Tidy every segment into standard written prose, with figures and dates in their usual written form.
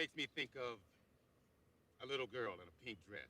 makes me think of a little girl in a pink dress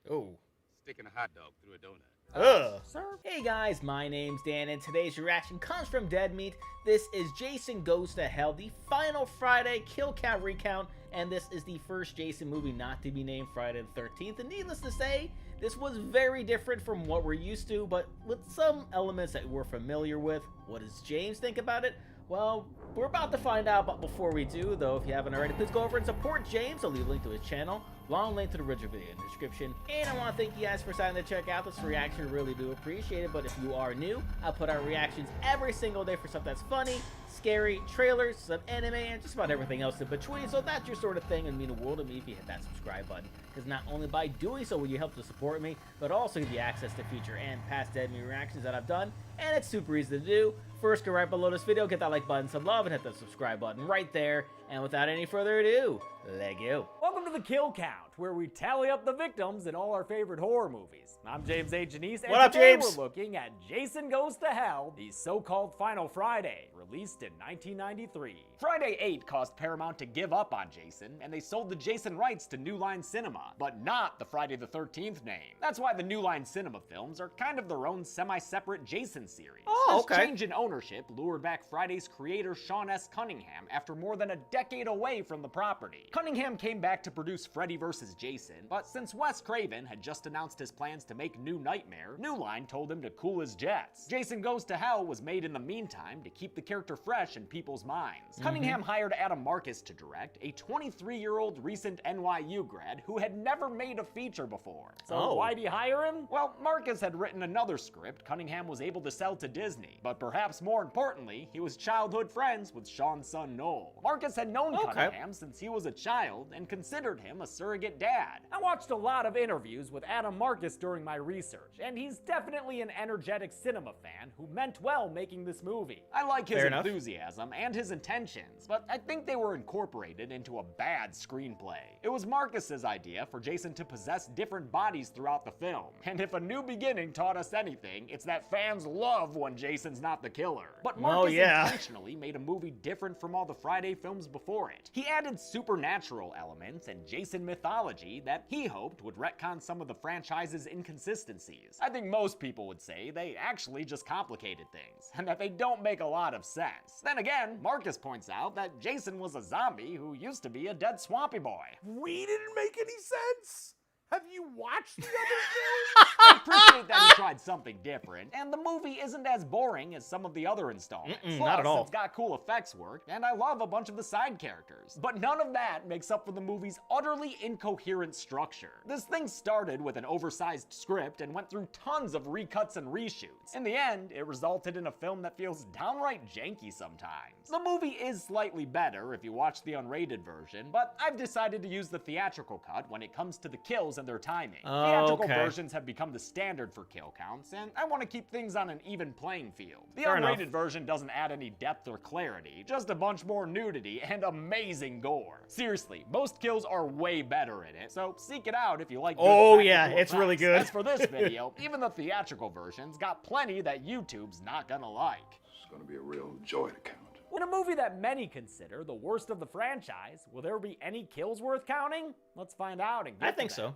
Oh. sticking a hot dog through a donut. Ugh. Sir? Hey guys, my name's Dan, and today's reaction comes from Dead Meat. This is Jason Goes to Hell, the final Friday kill count recount, and this is the first Jason movie not to be named Friday the 13th. And needless to say, this was very different from what we're used to, but with some elements that we're familiar with. What does James think about it? Well, we're about to find out, but before we do, though, if you haven't already, please go over and support James. I'll leave a link to his channel, long link to the original video in the description. And I want to thank you guys for deciding to check out this reaction. I really do appreciate it. But if you are new, I put out reactions every single day for stuff that's funny, scary, trailers, some anime, and just about everything else in between. So if that's your sort of thing, it'd mean the world to me if you hit that subscribe button. Because not only by doing so will you help to support me, but also give you access to future and past Dead Meat reactions that I've done. And it's super easy to do. First, go right below this video, get that like button, some love, and hit the subscribe button right there. And without any further ado, let go. Welcome to the Kill Count, where we tally up the victims in all our favorite horror movies. I'm James A. Janice, and What up, today James? we're looking at Jason Goes to Hell, the so-called Final Friday, released in 1993. Friday 8 caused Paramount to give up on Jason, and they sold the Jason rights to New Line Cinema, but not the Friday the 13th name. That's why the New Line Cinema films are kind of their own semi-separate Jason series. Oh, This okay. change in ownership lured back Friday's creator Sean S. Cunningham after more than a decade away from the property. Cunningham came back to produce Freddy vs. Jason, but since Wes Craven had just announced his plans to make New Nightmare, New Line told him to cool his jets. Jason Goes to Hell was made in the meantime to keep the character fresh in people's minds. Cunningham hired Adam Marcus to direct, a 23-year-old recent NYU grad who had never made a feature before. So why'd he hire him? Well, Marcus had written another script Cunningham was able to sell to Disney, but perhaps more importantly, he was childhood friends with Sean's son Noel. Marcus had known Cunningham since he was a child and considered him a surrogate dad. I watched a lot of interviews with Adam Marcus during my research, and he's definitely an energetic cinema fan who meant well making this movie. I like his Fair enough. enthusiasm and his intentions, but I think they were incorporated into a bad screenplay. It was Marcus's idea for Jason to possess different bodies throughout the film, and if A New Beginning taught us anything, it's that fans love when Jason's not the killer. But Marcus intentionally made a movie different from all the Friday films before it. He added supernatural elements and Jason mythology that he hoped would retcon some of the franchise's inconsistencies. I think most people would say they actually just complicated things, and that they don't make a lot of sense. Then again, Marcus points out that Jason was a zombie who used to be a dead swampy boy. We didn't make any sense. Have you watched the other I appreciate that he tried something different, and the movie isn't as boring as some of the other installments. Plus, not at all. It's got cool effects work, and I love a bunch of the side characters. But none of that makes up for the movie's utterly incoherent structure. This thing started with an oversized script and went through tons of recuts and reshoots. In the end, it resulted in a film that feels downright janky sometimes. The movie is slightly better if you watch the unrated version, but I've decided to use the theatrical cut when it comes to the kills and their timing. Theatrical versions have become the standard for kill counts, and I want to keep things on an even playing field. The unrated version doesn't add any depth or clarity, just a bunch more nudity and amazing gore. Seriously, most kills are way better in it, so seek it out if you like good practical it's really effects. good. As for this video, even the theatrical version's got plenty that YouTube's not gonna like. It's gonna be a real joy to count. In a movie that many consider the worst of the franchise, will there be any kills worth counting? Let's find out and get I to think that. so.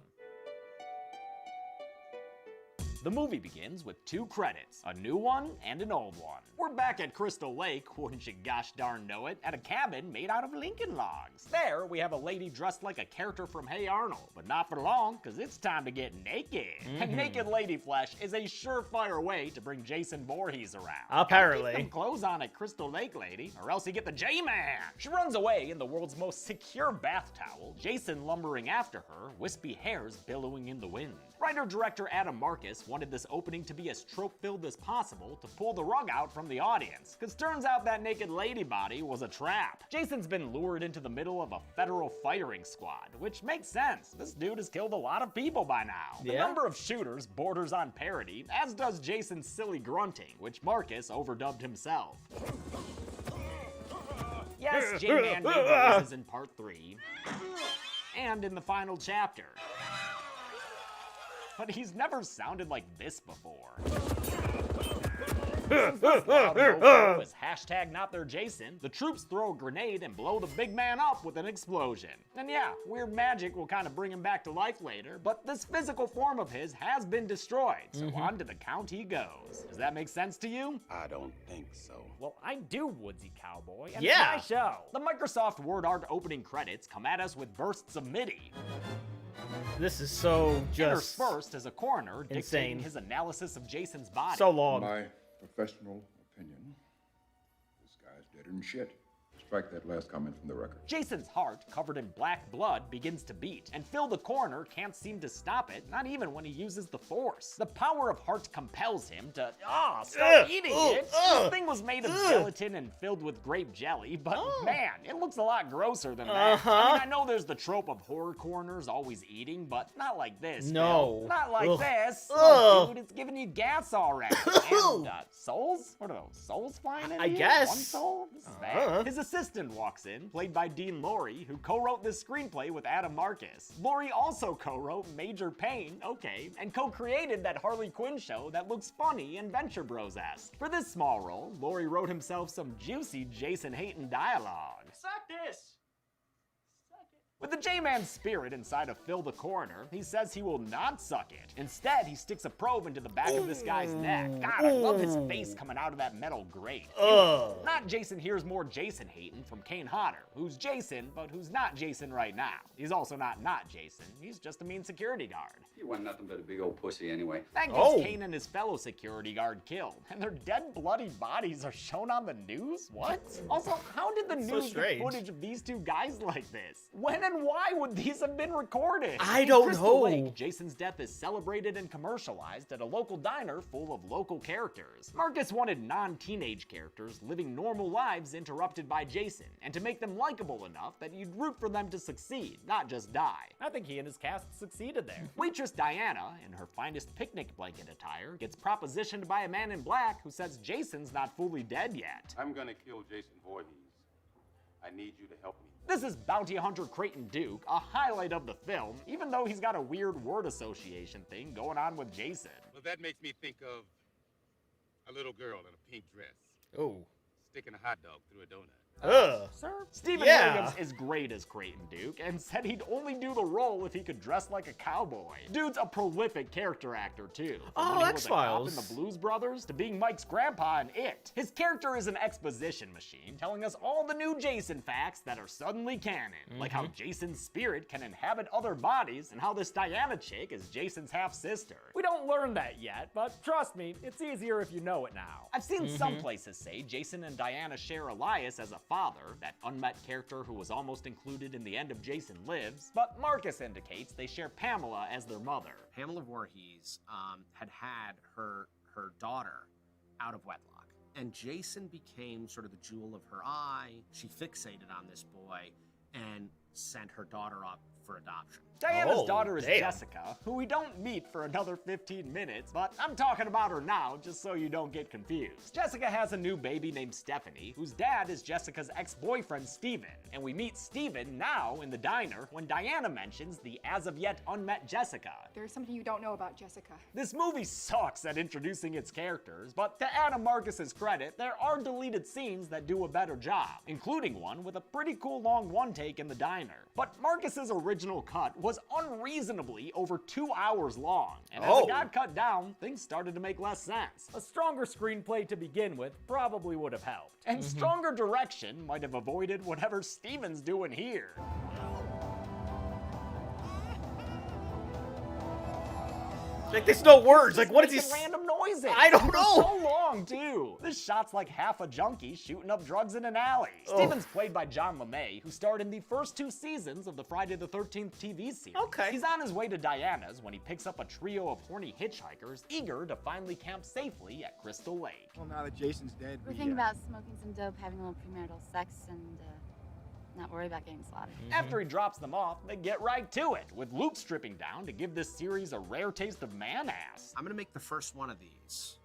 The movie begins with two credits, a new one and an old one. We're back at Crystal Lake, wouldn't you gosh darn know it, at a cabin made out of Lincoln logs. There, we have a lady dressed like a character from Hey Arnold, but not for long, because it's time to get naked. And naked lady flesh is a surefire way to bring Jason Voorhees around. Apparently. Keep them clothes on at Crystal Lake, lady, or else you get the J-Man. She runs away in the world's most secure bath towel, Jason lumbering after her, wispy hairs billowing in the wind. Writer-director Adam Marcus wanted this opening to be as trope-filled as possible to pull the rug out from the audience, because turns out that naked lady body was a trap. Jason's been lured into the middle of a federal firing squad, which makes sense. This dude has killed a lot of people by now. The number of shooters borders on parody, as does Jason's silly grunting, which Marcus overdubbed himself. Yes, J-Man made voices in part 3, and in the final chapter. But he's never sounded like this before. Since this loud mofo is #NotTheirJason, the troops throw a grenade and blow the big man up with an explosion. And yeah, weird magic will kind of bring him back to life later, but this physical form of his has been destroyed, so on to the count he goes. Does that make sense to you? I don't think so. Well, I do, Woodsy Cowboy, and Yeah. it's my show. The Microsoft Word Art opening credits come at us with bursts of MIDI. This is so just Interspersed is a coroner dictating insane. his analysis of Jason's body. so long. My professional opinion, this guy's dead in shit. Strike that last comment from the record. Jason's heart, covered in black blood, begins to beat, and Phil the coroner can't seem to stop it, not even when he uses the Force. The power of heart compels him to, start eating it. This thing was made of gelatin and filled with grape jelly, but man, it looks a lot grosser than that. I mean, I know there's the trope of horror coroners always eating, but not like this, No. Phil. Not like Ugh. this. Ugh. Oh, dude, it's giving you gas already. And, souls? What are those, souls flying in I here? guess. One soul? This is bad. His assistant walks in, played by Dean Lorey, who co-wrote this screenplay with Adam Marcus. Lorey also co-wrote Major Pain, okay, and co-created that Harley Quinn show that looks funny and Venture Bros-esque. For this small role, Lorey wrote himself some juicy Jason-hating dialogue. Suck this! With the J-Man spirit inside of Phil the coroner, he says he will not suck it. Instead, he sticks a probe into the back of this guy's neck. God, I love his face coming out of that metal grate. Not Jason hears more Jason hating from Kane Hodder, who's Jason, but who's not Jason right now. He's also not Jason. He's just a mean security guard. You want nothing but a big old pussy anyway. That gets Kane and his fellow security guard killed, and their dead, bloody bodies are shown on the news? What? Also, how did the So news get strange. footage of these two guys like this? When and why would these have been recorded? I In don't Crystal know. Lake, Jason's death is celebrated and commercialized at a local diner full of local characters. Marcus wanted non-teenage characters living normal lives interrupted by Jason, and to make them likable enough that you'd root for them to succeed, not just die. I think he and his cast succeeded there. Waitress Diana, in her finest picnic blanket attire, gets propositioned by a man in black who says Jason's not fully dead yet. I'm gonna kill Jason Voorhees. I need you to help me. This is bounty hunter Creighton Duke, a highlight of the film, even though he's got a weird word association thing going on with Jason. Well, that makes me think of a little girl in a pink dress Oh. sticking a hot dog through a donut. Sir? Stephen Yeah. Williams is great as Creighton Duke and said he'd only do the role if he could dress like a cowboy. Dude's a prolific character actor too. From when he was a cop in the Blues Brothers to being Mike's grandpa in It. His character is an exposition machine telling us all the new Jason facts that are suddenly canon. Like how Jason's spirit can inhabit other bodies and how this Diana chick is Jason's half-sister. We don't learn that yet, but trust me, it's easier if you know it now. I've seen some places say Jason and Diana share Elias as a father, that unmet character who was almost included in the end of Jason Lives, but Marcus indicates they share Pamela as their mother. Pamela Voorhees had her daughter out of wedlock, and Jason became sort of the jewel of her eye. She fixated on this boy and sent her daughter up for adoption. Diana's daughter is damn. Jessica, who we don't meet for another 15 minutes, but I'm talking about her now just so you don't get confused. Jessica has a new baby named Stephanie, whose dad is Jessica's ex-boyfriend Steven, and we meet Steven now in the diner when Diana mentions the as-of-yet unmet Jessica. There's something you don't know about Jessica. This movie sucks at introducing its characters, but to Adam Marcus's credit, there are deleted scenes that do a better job, including one with a pretty cool long one-take in the diner. But Marcus's original cut was unreasonably over 2 hours long, and as it got cut down, things started to make less sense. A stronger screenplay to begin with probably would have helped. And stronger direction might have avoided whatever Steven's doing here. Like, there's no words. Like, what is Making he? random noises. I don't For know. So long too. This shot's like half a junkie shooting up drugs in an alley. Steven's played by John LeMay, who starred in the first 2 seasons of the Friday the 13th TV series. Okay. He's on his way to Diana's when he picks up a trio of horny hitchhikers eager to finally camp safely at Crystal Lake. Well, now that Jason's dead, We're thinking about smoking some dope, having a little premarital sex, and not worry about getting slaughtered. After he drops them off, they get right to it, with Luke stripping down to give this series a rare taste of man-ass. I'm gonna make the first one of these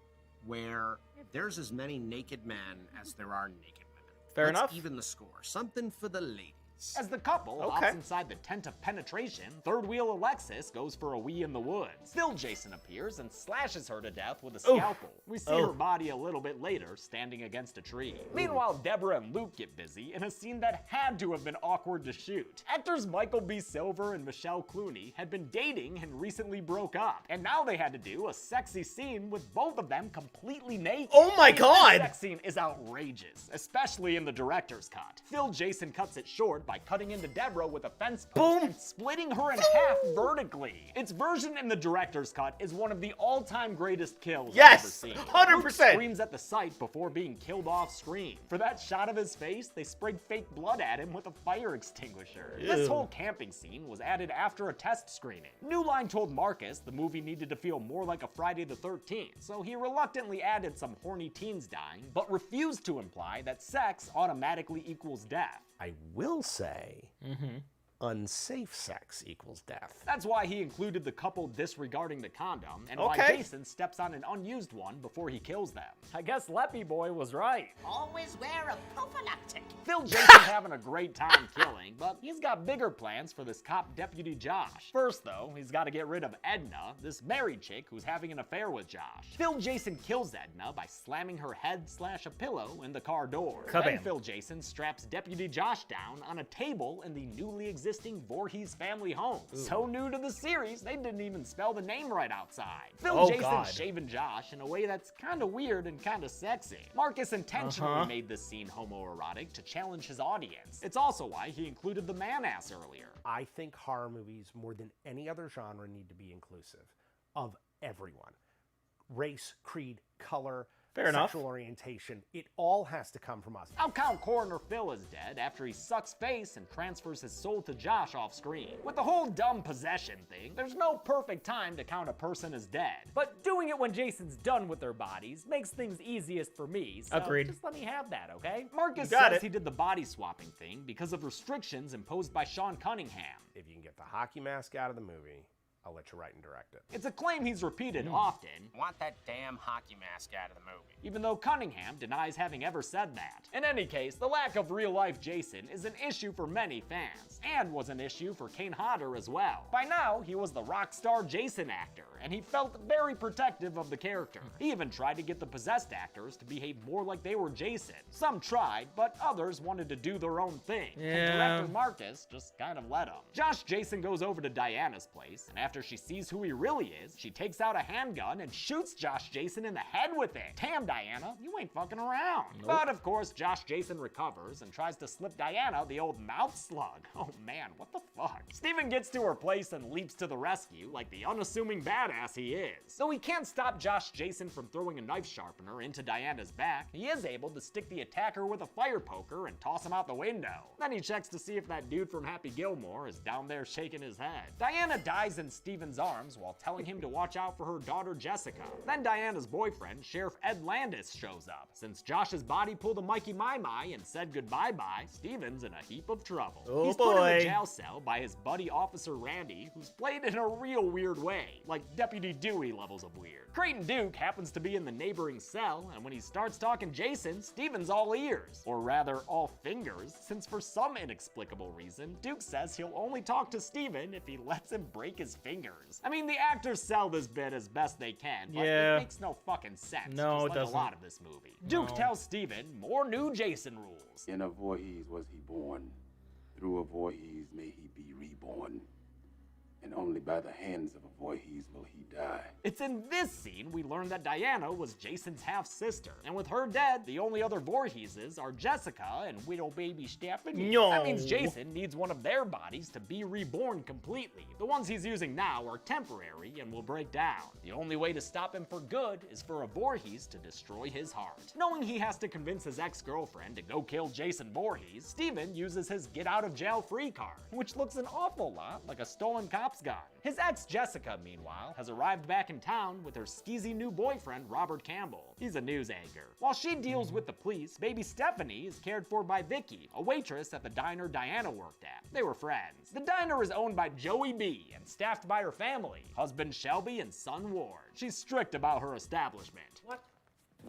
where there's as many naked men as there are naked women. Fair Let's enough. even the score. Something for the ladies. As the couple hops inside the tent of penetration, third wheel Alexis goes for a wee in the woods. Still Jason appears and slashes her to death with a scalpel. We see her body a little bit later, standing against a tree. Meanwhile, Deborah and Luke get busy in a scene that had to have been awkward to shoot. Actors Michael B. Silver and Michelle Clooney had been dating and recently broke up, and now they had to do a sexy scene with both of them completely naked. Oh my God! This sex scene is outrageous, especially in the director's cut. Still, Jason cuts it short by cutting into Deborah with a fence post and splitting her in half vertically. Its version in the director's cut is one of the all-time greatest kills I've ever seen. 100%. Luke screams at the sight before being killed off screen. For that shot of his face, they sprayed fake blood at him with a fire extinguisher. Ew. This whole camping scene was added after a test screening. New Line told Marcus the movie needed to feel more like a Friday the 13th, so he reluctantly added some horny teens dying, but refused to imply that sex automatically equals death. I will say, unsafe sex equals death. That's why he included the couple disregarding the condom, and why Jason steps on an unused one before he kills them. I guess Leppy Boy was right. Always wear a prophylactic. Still, Jason's having a great time killing, but he's got bigger plans for this cop deputy Josh. First, though, he's got to get rid of Edna, this married chick who's having an affair with Josh. Still, Jason kills Edna by slamming her head/a pillow in the car door. Then Phil Jason straps deputy Josh down on a table in the newly existing Voorhees family home. So new to the series, they didn't even spell the name right outside. Phil Jason's shaving Josh in a way that's kind of weird and kind of sexy. Marcus intentionally made this scene homoerotic to challenge his audience. It's also why he included the man-ass earlier. I think horror movies, more than any other genre, need to be inclusive of everyone. Race, creed, color, sexual orientation, it all has to come from us. I'll count Coroner Phil as dead after he sucks face and transfers his soul to Josh off screen. With the whole dumb possession thing, there's no perfect time to count a person as dead. But doing it when Jason's done with their bodies makes things easiest for me, so just let me have that, okay? Marcus says he did the body swapping thing because of restrictions imposed by Sean Cunningham. If you can get the hockey mask out of the movie, I'll let you write and direct it. It's a claim he's repeated often. Want that damn hockey mask out of the movie. Even though Cunningham denies having ever said that. In any case, the lack of real-life Jason is an issue for many fans, and was an issue for Kane Hodder as well. By now, he was the rock star Jason actor, and he felt very protective of the character. He even tried to get the possessed actors to behave more like they were Jason. Some tried, but others wanted to do their own thing. And director Marcus just kind of let them. Josh Jason goes over to Diana's place, and after she sees who he really is, she takes out a handgun and shoots Josh Jason in the head with it. Damn, Diana, you ain't fucking around. But of course, Josh Jason recovers and tries to slip Diana the old mouth slug. Oh man, what the fuck? Steven gets to her place and leaps to the rescue like the unassuming badass he is. Though he can't stop Josh Jason from throwing a knife sharpener into Diana's back, he is able to stick the attacker with a fire poker and toss him out the window. Then he checks to see if that dude from Happy Gilmore is down there shaking his head. Diana dies in Steven's arms while telling him to watch out for her daughter Jessica. Then Diana's boyfriend, Sheriff Ed Landis, shows up. Since Josh's body pulled a Mikey My and said goodbye-bye, Steven's in a heap of trouble. He's put in a jail cell by his buddy Officer Randy, who's played in a real weird way, like Deputy Dewey levels of weird. Creighton Duke happens to be in the neighboring cell, and when he starts talking Jason, Steven's all ears. Or rather, all fingers, since for some inexplicable reason, Duke says he'll only talk to Steven if he lets him break his fingers. I mean, the actors sell this bit as best they can, but it makes no fucking sense. No, just like a lot of this movie. Duke tells Steven more new Jason rules. In a Voorhees was he born. Through a Voorhees may he be reborn. And only by the hands of a Voorhees will he die. It's in this scene we learn that Diana was Jason's half-sister, and with her dead, the only other Voorheeses are Jessica and widow baby Stephanie. That means Jason needs one of their bodies to be reborn completely. The ones he's using now are temporary and will break down. The only way to stop him for good is for a Voorhees to destroy his heart. Knowing he has to convince his ex-girlfriend to go kill Jason Voorhees, Steven uses his get-out-of-jail-free card, which looks an awful lot like a stolen cop's gun. His ex Jessica, meanwhile, has arrived back in town with her skeezy new boyfriend, Robert Campbell. He's a news anchor. While she deals with the police, baby Stephanie is cared for by Vicky, a waitress at the diner Diana worked at. They were friends. The diner is owned by Joey B and staffed by her family, husband Shelby and son Ward. She's strict about her establishment. What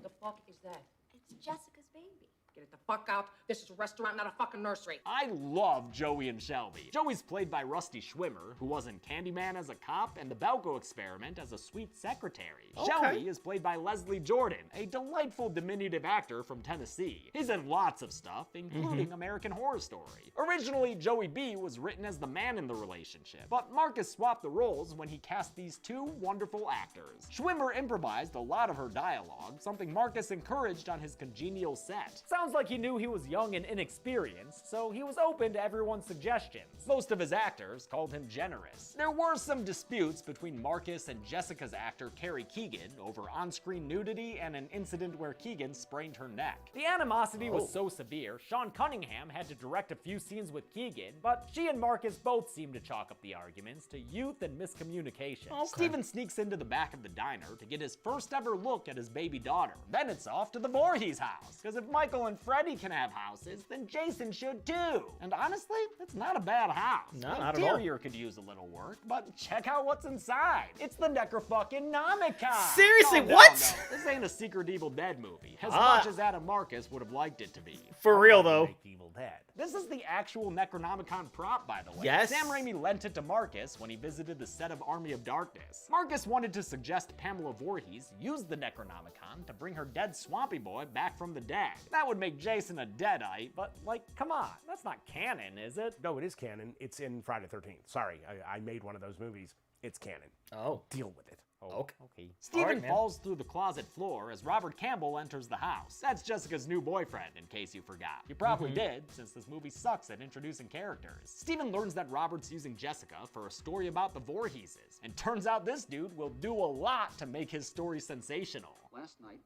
the fuck is that? It's Jessica's baby. Get it the fuck out. This is a restaurant, not a fucking nursery. I love Joey and Shelby. Joey's played by Rusty Schwimmer, who was in Candyman as a cop and The Belko Experiment as a sweet secretary. Okay. Shelby is played by Leslie Jordan, a delightful diminutive actor from Tennessee. He's in lots of stuff, including American Horror Story. Originally, Joey B was written as the man in the relationship, but Marcus swapped the roles when he cast these two wonderful actors. Schwimmer improvised a lot of her dialogue, something Marcus encouraged on his congenial set. Sounds like he knew he was young and inexperienced, so he was open to everyone's suggestions. Most of his actors called him generous. There were some disputes between Marcus and Jessica's actor Carrie Keegan over on-screen nudity and an incident where Keegan sprained her neck. The animosity was so severe, Sean Cunningham had to direct a few scenes with Keegan, but she and Marcus both seemed to chalk up the arguments to youth and miscommunication. Steven sneaks into the back of the diner to get his first ever look at his baby daughter. Then it's off to the Voorhees house, because if Michael and Freddy can have houses, then Jason should too. And honestly, it's not a bad house. No, the not at all. interior could use a little work, but check out what's inside. It's the Necrofucking-Nomicon. Seriously, Calm down, what? though. This ain't a Secret Evil Dead movie, as much as Adam Marcus would have liked it to be. For real, though. Evil Dead. This is the actual Necronomicon prop, by the way. Yes. Sam Raimi lent it to Marcus when he visited the set of Army of Darkness. Marcus wanted to suggest Pamela Voorhees use the Necronomicon to bring her dead Swampy Boy back from the dead. That would make Jason a deadite, but Like, come on, that's not canon, is it? No, it is canon. It's in Friday the 13th. Sorry, I made one of those movies. It's canon. Oh. Deal with it. Okay. Steven falls through the closet floor as Robert Campbell enters the house. That's Jessica's new boyfriend, in case you forgot. You probably did, since this movie sucks at introducing characters. Steven learns that Robert's using Jessica for a story about the Voorheeses, and turns out this dude will do a lot to make his story sensational. Last night,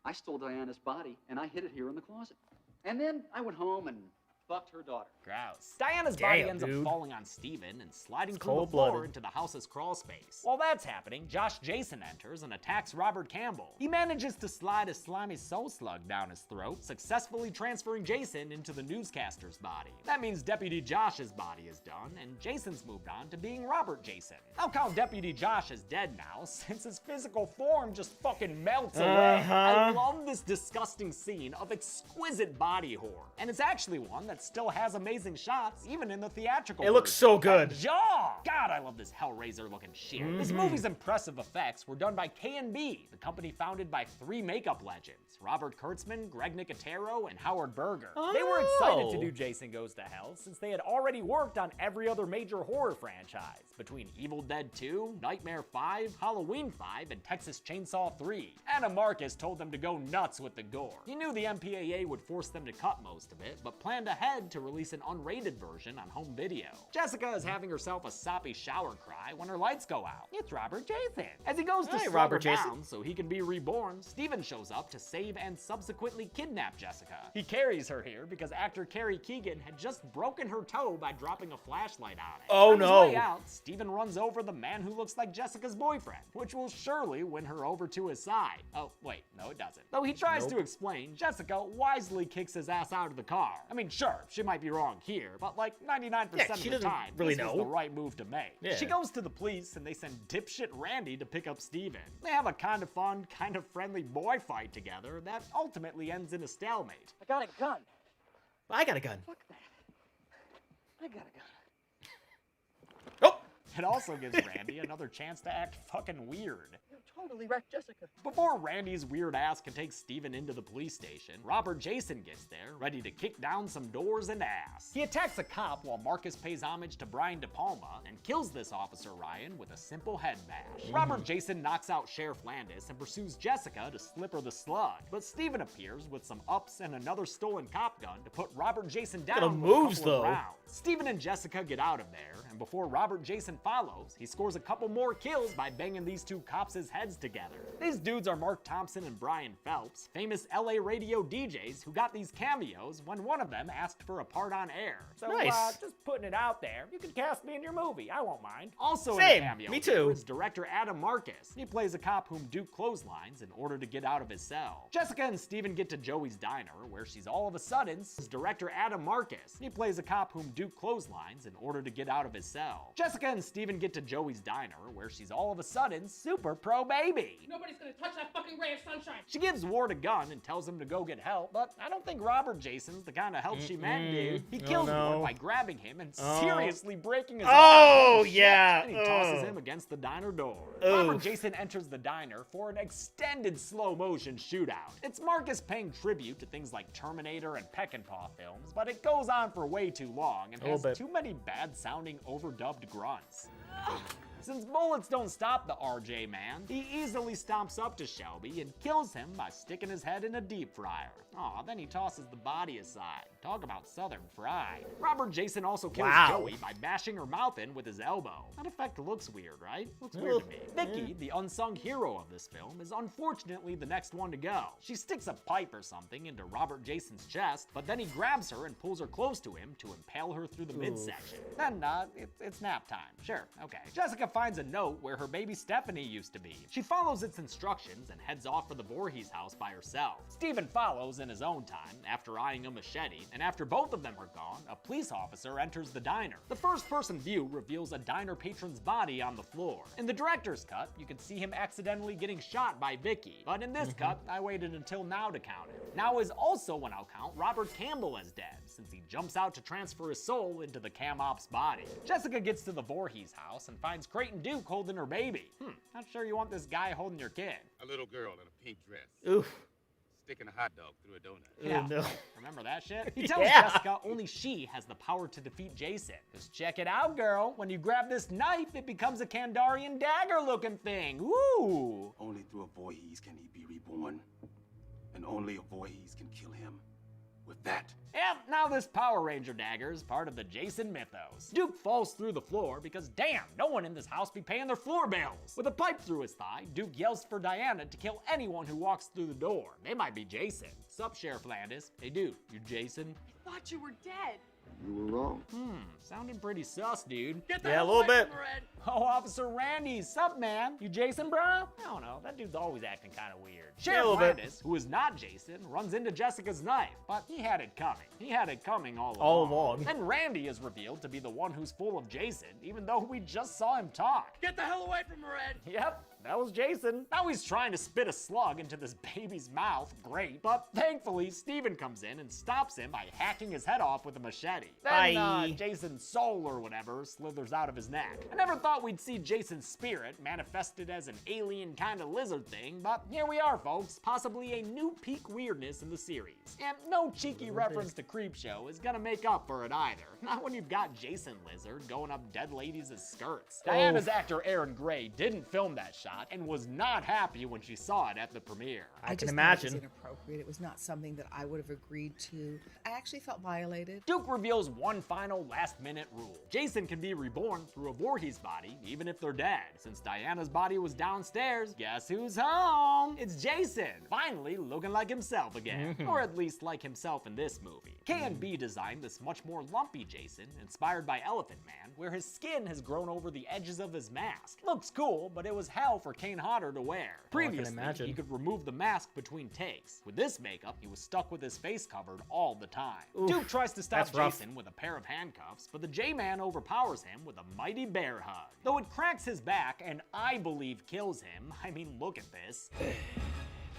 I stole Diana's body and I hid it here in the closet. And then I went home and fucked her daughter. Grouse. Diana's body ends up falling on Steven and sliding through the floor into the house's crawl space. While that's happening, Josh Jason enters and attacks Robert Campbell. He manages to slide a slimy soul slug down his throat, successfully transferring Jason into the newscaster's body. That means Deputy Josh's body is done, and Jason's moved on to being Robert Jason. I'll count Deputy Josh as dead now, since his physical form just fucking melts away. I love this disgusting scene of exquisite body horror, and it's actually one that still has amazing shots, even in the theatrical version. It looks so good. That jaw! God, I love this Hellraiser-looking shit. This movie's impressive effects were done by K&B, the company founded by three makeup legends, Robert Kurtzman, Greg Nicotero, and Howard Berger. They were excited to do Jason Goes to Hell since they had already worked on every other major horror franchise. Between Evil Dead 2, Nightmare 5, Halloween 5, and Texas Chainsaw 3. Adam Marcus told them to go nuts with the gore. He knew the MPAA would force them to cut most of it, but planned ahead to release an unrated version on home video. Jessica is having herself a soppy shower cry when her lights go out. It's Robert Jason. As he goes to slow her down so he can be reborn, Steven shows up to save and subsequently kidnap Jessica. He carries her here because actor Carrie Keegan had just broken her toe by dropping a flashlight on it. Oh no. On his way out, Steven runs over the man who looks like Jessica's boyfriend, which will surely win her over to his side. Oh, wait, no it doesn't. Though he tries to explain, Jessica wisely kicks his ass out of the car. I mean, sure, she might be wrong here, but like 99% of the time, this was the right move to make. She goes to the police and they send dipshit Randy to pick up Steven. They have a kind of fun, kind of friendly boy fight together that ultimately ends in a stalemate. I got a gun. I got a gun. Fuck that. I got a gun. It also gives Randy another chance to act fucking weird. You totally wrecked Jessica. Before Randy's weird ass can take Steven into the police station, Robert Jason gets there, ready to kick down some doors and ass. He attacks a cop while Marcus pays homage to Brian De Palma and kills this officer Ryan with a simple head bash. Robert Jason knocks out Sheriff Landis and pursues Jessica to slip her the slug, but Steven appears with some ups and another stolen cop gun to put Robert Jason down with a couple of rounds. Steven and Jessica get out of there, and before Robert Jason follows, he scores a couple more kills by banging these two cops' heads together. These dudes are Mark Thompson and Brian Phelps, famous LA radio DJs who got these cameos when one of them asked for a part on air. So, just putting it out there, you can cast me in your movie, I won't mind. Also in a cameo me too. Is director Adam Marcus. He plays a cop whom Duke clotheslines in order to get out of his cell. Jessica and Steven get to Joey's diner, where she's all of a sudden is director Adam Marcus. He plays a cop whom Duke clotheslines in order to get out of his cell. Jessica and Steven get to Joey's diner, where she's all of a sudden super pro-baby. Nobody's gonna touch that fucking ray of sunshine. She gives Ward a gun and tells him to go get help, but I don't think Robert Jason's the kind of help she meant, dude. He kills Ward by grabbing him and seriously breaking his arm. Yeah. And he tosses him against the diner door. Robert Jason enters the diner for an extended slow-motion shootout. It's Marcus paying tribute to things like Terminator and Peckinpah films, but it goes on for way too long and has too many bad-sounding overdubbed grunts. Since bullets don't stop the RJ man, he easily stomps up to Shelby and kills him by sticking his head in a deep fryer. Aw, then he tosses the body aside. Talk about Southern fried. Robert Jason also kills Joey by bashing her mouth in with his elbow. That effect looks weird, right? Looks weird to me. Vicky, the unsung hero of this film, is unfortunately the next one to go. She sticks a pipe or something into Robert Jason's chest, but then he grabs her and pulls her close to him to impale her through the midsection. Then, it's nap time. Sure, okay. Jessica finds a note where her baby Stephanie used to be. She follows its instructions and heads off for the Voorhees house by herself. Steven follows in his own time, after eyeing a machete, and after both of them are gone, a police officer enters the diner. The first-person view reveals a diner patron's body on the floor. In the director's cut, you can see him accidentally getting shot by Vicky, but in this cut, I waited until now to count it. Now is also when I'll count Robert Campbell as dead, since he jumps out to transfer his soul into the cam op's body. Jessica gets to the Voorhees house and finds Creighton Duke holding her baby. Not sure you want this guy holding your kid. A little girl in a pink dress. Oof. Sticking a hot dog through a donut. Yeah, no. Remember that shit? He tells Jessica only she has the power to defeat Jason. Just check it out, girl. When you grab this knife, it becomes a Kandarian dagger-looking thing. Ooh. Only through a Voorhees can he be reborn. And only a Voorhees can kill him. With that. Yep, now this Power Ranger dagger is part of the Jason mythos. Duke falls through the floor because damn, no one in this house be paying their floor bills. With a pipe through his thigh, Duke yells for Diana to kill anyone who walks through the door. They might be Jason. Sup, Sheriff Landis? Hey dude, you Jason? I thought you were dead. You were wrong. Sounding pretty sus, dude. Get the hell away from Red. Oh, Officer Randy, sup, man? You Jason, bro? I don't know. That dude's always acting kind of weird. Sheriff Landis, who is not Jason, runs into Jessica's knife, but he had it coming. He had it coming all along. And Randy is revealed to be the one who's full of Jason, even though we just saw him talk. Get the hell away from Red. Yep. That was Jason. Now he's trying to spit a slug into this baby's mouth. Great. But thankfully, Steven comes in and stops him by hacking his head off with a machete. Then Jason's soul or whatever slithers out of his neck. I never thought we'd see Jason's spirit manifested as an alien kind of lizard thing, but here we are, folks. Possibly a new peak weirdness in the series. And no cheeky reference to Creepshow is gonna make up for it either. Not when you've got Jason Lizard going up dead ladies' skirts. Diana's actor Aaron Gray didn't film that shot and was not happy when she saw it at the premiere. I can imagine. It was inappropriate. It was not something that I would have agreed to. I actually felt violated. Duke reveals one final last-minute rule. Jason can be reborn through a Voorhees body, even if they're dead. Since Diana's body was downstairs, guess who's home? It's Jason, finally looking like himself again. Or at least like himself in this movie. K&B designed this much more lumpy Jason, inspired by Elephant Man, where his skin has grown over the edges of his mask. Looks cool, but it was hell for Kane Hodder to wear. Previously, he could remove the mask between takes. With this makeup, he was stuck with his face covered all the time. Oof, Duke tries to stop Jason with a pair of handcuffs, but the J-Man overpowers him with a mighty bear hug. Though it cracks his back and I believe kills him, I mean, look at this.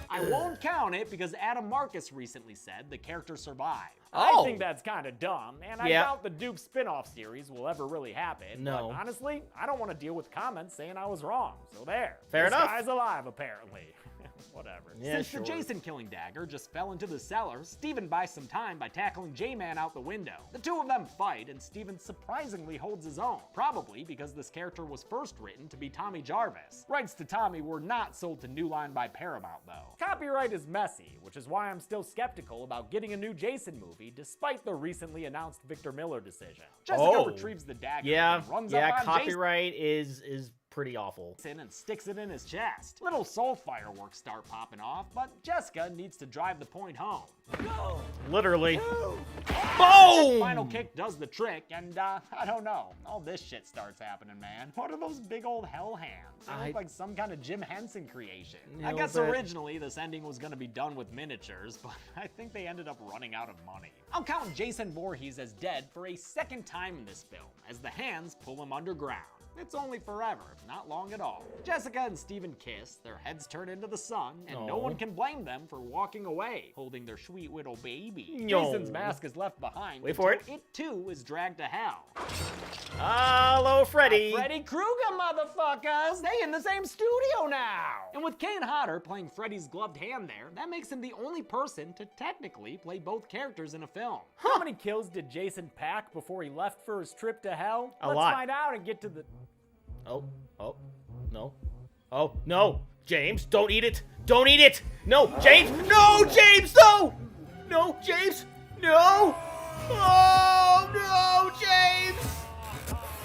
I won't count it because Adam Marcus recently said the character survived. I think that's kind of dumb, and I doubt the Duke spin-off series will ever really happen. No. But honestly, I don't want to deal with comments saying I was wrong. So there. Fair enough. This guy's alive, apparently. Whatever. Yeah, Since the Jason killing dagger just fell into the cellar, Steven buys some time by tackling J-Man out the window. The two of them fight, and Steven surprisingly holds his own. Probably because this character was first written to be Tommy Jarvis. Rights to Tommy were not sold to New Line by Paramount, though. Copyright is messy, which is why I'm still skeptical about getting a new Jason movie, despite the recently announced Victor Miller decision. Jessica retrieves the dagger and runs up on copyright is pretty awful. And sticks it in his chest. Little soul fireworks start popping off, but Jessica needs to drive the point home. Go! Literally. Go! Boom! Final kick does the trick, and I don't know. All this shit starts happening, man. What are those big old hell hands? They look like some kind of Jim Henson creation. I guess originally this ending was gonna be done with miniatures, but I think they ended up running out of money. I'll count Jason Voorhees as dead for a second time in this film, as the hands pull him underground. It's only forever, not long at all. Jessica and Steven kiss, their heads turn into the sun, and no one can blame them for walking away, holding their sweet little baby. Jason's mask is left behind. Wait for it. It too is dragged to hell. Hello, Freddy. Freddy Krueger, motherfuckers! They in the same studio now! And with Kane Hodder playing Freddy's gloved hand there, that makes him the only person to technically play both characters in a film. How many kills did Jason pack before he left for his trip to hell? A Let's lot. find out and get to the... Oh, no. Oh, no. James, don't eat it. Don't eat it. No, James. No, James, no. No, James. No. Oh, no, James.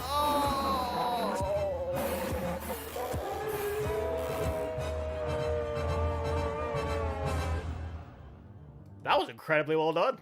Oh. That was incredibly well done.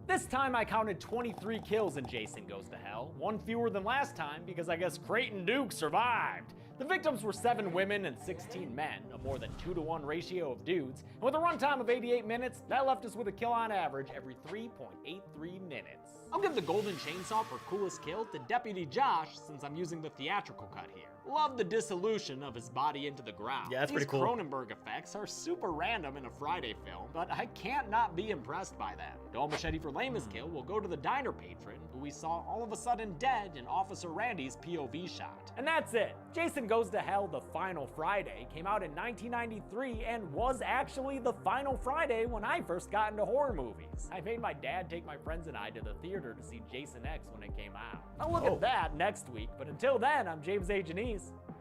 This time I counted 23 kills in Jason Goes to Hell, one fewer than last time because I guess Creighton Duke survived. The victims were 7 women and 16 men, a more than 2-to-1 ratio of dudes, and with a runtime of 88 minutes, that left us with a kill on average every 3.83 minutes. I'll give the golden chainsaw for coolest kill to Deputy Josh since I'm using the theatrical cut here. Love the dissolution of his body into the ground. Yeah, that's pretty cool. These Cronenberg effects are super random in a Friday film, but I can't not be impressed by them. Dull machete for lamest kill will go to the diner patron, who we saw all of a sudden dead in Officer Randy's POV shot. And that's it. Jason Goes to Hell, The Final Friday, came out in 1993 and was actually the final Friday when I first got into horror movies. I made my dad take my friends and I to the theater to see Jason X when it came out. I'll look at that next week, but until then, I'm James A. Janice.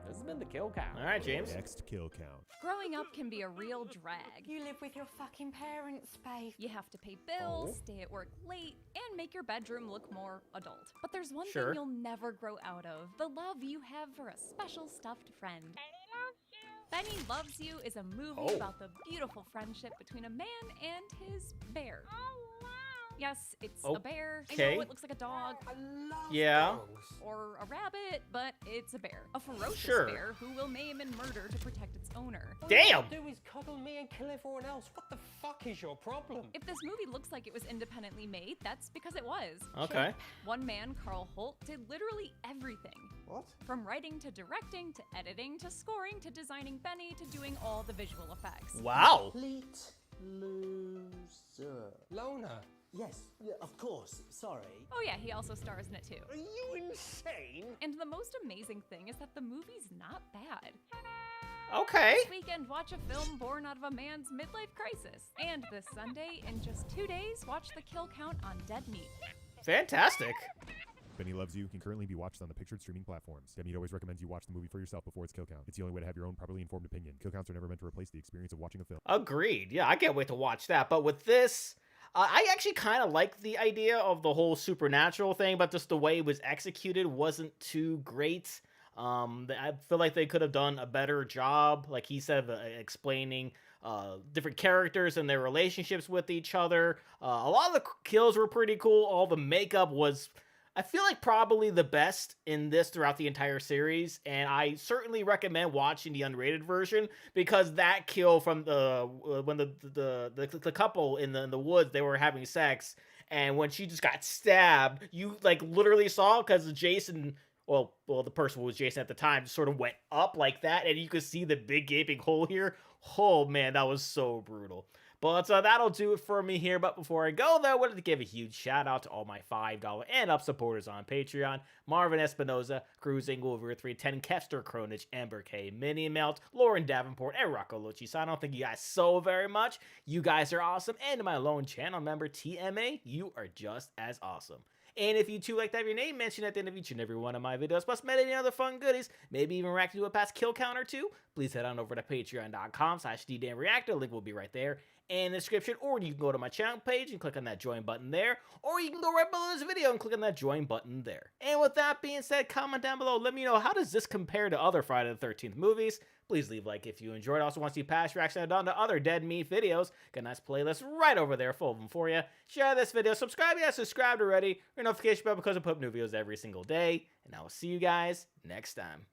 This has been the Kill Count. All right, James. Next Kill Count. Growing up can be a real drag. You live with your fucking parents, babe. You have to pay bills, stay at work late, and make your bedroom look more adult. But there's one thing you'll never grow out of: the love you have for a special stuffed friend. Benny Loves You is a movie about the beautiful friendship between a man and his bear. Yes, it's a bear. I know it looks like a dog. I love dogs. Or a rabbit, but it's a bear. A ferocious bear who will maim and murder to protect its owner. Damn! All you do is cuddle me and kill everyone else. What the fuck is your problem? If this movie looks like it was independently made, that's because it was. Okay. One man, Carl Holt, did literally everything. What? From writing to directing to editing to scoring to designing Benny to doing all the visual effects. Wow. Complete loser. Lona. Yes, of course, sorry. Oh yeah, he also stars in it too. Are you insane? And the most amazing thing is that the movie's not bad. Okay. This weekend, watch a film born out of a man's midlife crisis. And this Sunday, in just 2 days, watch The Kill Count on Dead Meat. Fantastic. Benny Loves You can currently be watched on the pictured streaming platforms. Dead Meat always recommends you watch the movie for yourself before its kill count. It's the only way to have your own properly informed opinion. Kill counts are never meant to replace the experience of watching a film. Agreed. Yeah, I can't wait to watch that. But with this, I actually kind of like the idea of the whole supernatural thing, but just the way it was executed wasn't too great. I feel like they could have done a better job, like he said, explaining different characters and their relationships with each other. A lot of the kills were pretty cool. All the makeup was, I feel like, probably the best in this throughout the entire series, and I certainly recommend watching the unrated version, because that kill from when the couple in the woods, they were having sex, and when she just got stabbed, you like literally saw, because Jason, well, the person who was Jason at the time sort of went up like that, and you could see the big gaping hole here. Oh man, that was so brutal. But that'll do it for me here. But before I go, though, I wanted to give a huge shout out to all my $5 and up supporters on Patreon: Marvin Espinoza, Cruz Engel, 310, Kester, Carnage, Amber K, Minnie Melt, Lauren Davenport, and Rocco Lucci. So I don't thank you guys so very much. You guys are awesome. And to my lone channel member, TMA, you are just as awesome. And if you too like to have your name mentioned at the end of each and every one of my videos, plus many other fun goodies, maybe even react to a past kill count or two, please head on over to patreon.com/DDanReactor. Link will be right there in the description, or you can go to my channel page and click on that join button there, or you can go right below this video and click on that join button there. And with that being said, comment down below, let me know, how does this compare to other Friday the 13th movies? Please leave a like if you enjoyed. Also want to see past reactions I've done to other Dead Meat videos. Got a nice playlist right over there full of them for you. Share this video, subscribe if you haven't subscribed already, your notification bell, because I put up new videos every single day. And I will see you guys next time.